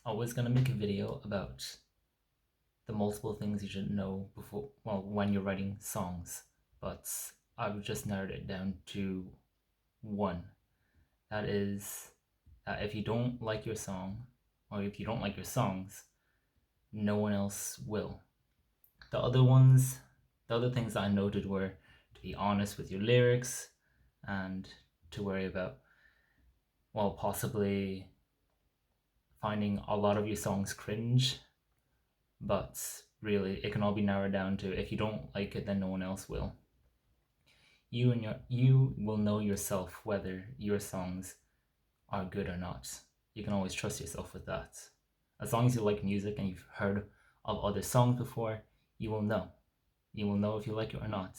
I was gonna make a video about the multiple things you should know before, well, when you're writing songs, but I've just narrowed it down to one. That is that if you don't like your song, or if you don't like your songs, no one else will. The other ones, the other things that I noted were to be honest with your lyrics and to worry about, well, possibly finding a lot of your songs cringe, but really it can all be narrowed down to if you don't like it, then no one else will. You will know yourself whether your songs are good or not. You can always trust yourself with that. As long as you like music and you've heard of other songs before, you will know. You will know if you like it or not.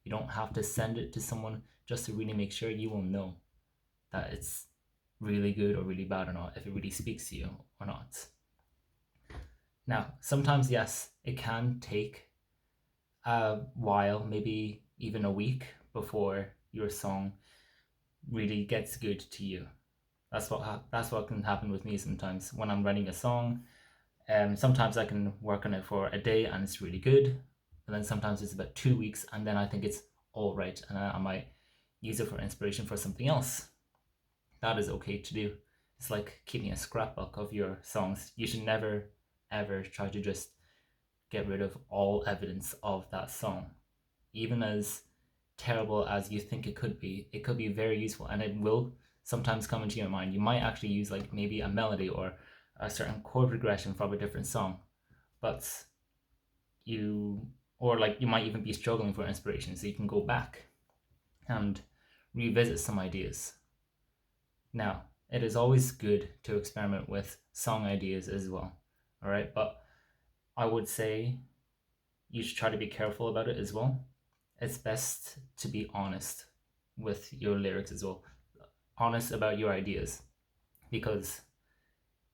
You don't have to send it to someone just to really make sure. You will know that it's really good or really bad or not, if it really speaks to you or not. Now, sometimes, yes, it can take a while, maybe even a week, before your song really gets good to you. That's what can happen with me sometimes when I'm writing a song. Sometimes I can work on it for a day and it's really good, and then sometimes it's about 2 weeks and then I think it's all right, and I might use it for inspiration for something else. That is okay to do. It's like keeping a scrapbook of your songs. You should never ever try to just get rid of all evidence of that song. Even as terrible as you think it could be very useful, and it will sometimes come into your mind. You might actually use like maybe a melody or a certain chord progression from a different song, but you might even be struggling for inspiration, so you can go back and revisit some ideas. Now, it is always good to experiment with song ideas as well, all right? But I would say you should try to be careful about it as well. It's best to be honest with your lyrics as well, honest about your ideas, because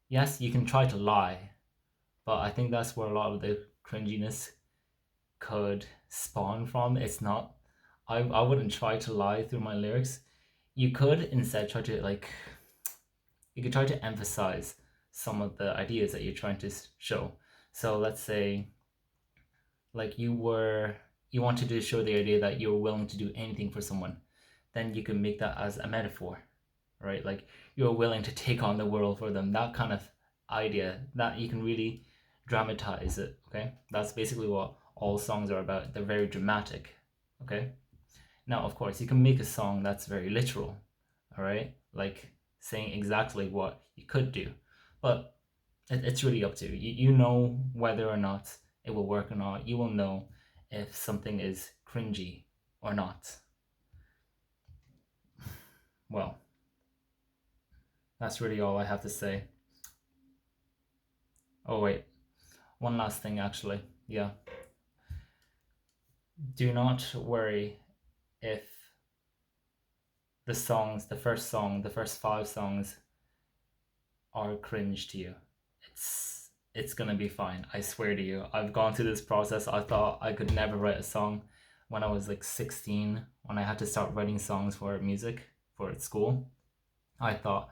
yes, you can try to lie, but I think that's where a lot of the cringiness could spawn from. It's not, I wouldn't try to lie through my lyrics. You could instead try to you could try to emphasize some of the ideas that you're trying to show. So let's say like you wanted to show the idea that you're willing to do anything for someone, then you can make that as a metaphor, right? Like you're willing to take on the world for them, that kind of idea, that you can really dramatize it. Okay, that's basically what all songs are about. They're very dramatic. Okay, now of course you can make a song that's very literal, all right, like saying exactly what you could do, but it's really up to you. You know whether or not it will work or not. You will know if something is cringy or not. Well, that's really all I have to say. Oh wait, one last thing actually. Yeah. Do not worry if the first 5 songs are cringe to you. It's gonna be fine. I swear to you. I've gone through this process. I thought I could never write a song when I was like 16, when I had to start writing songs for music for school. I thought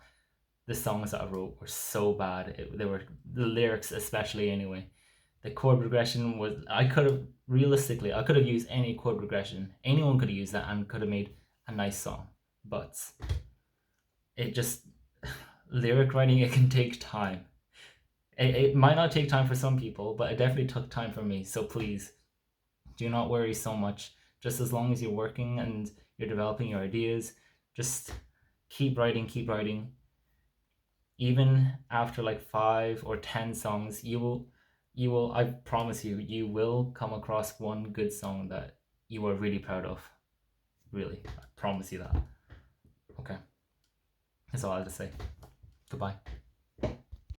the songs that I wrote were so bad. They were, the lyrics especially anyway. The chord progression was, I could have used any chord progression. Anyone could have used that and could have made a nice song. But it just, lyric writing, it can take time. It might not take time for some people, but it definitely took time for me. So please, do not worry so much. Just as long as you're working and you're developing your ideas, just keep writing, keep writing. Even after like 5 or 10 songs, I promise you, you will come across one good song that you are really proud of. Really, I promise you that. Okay, that's all I have to say. Goodbye.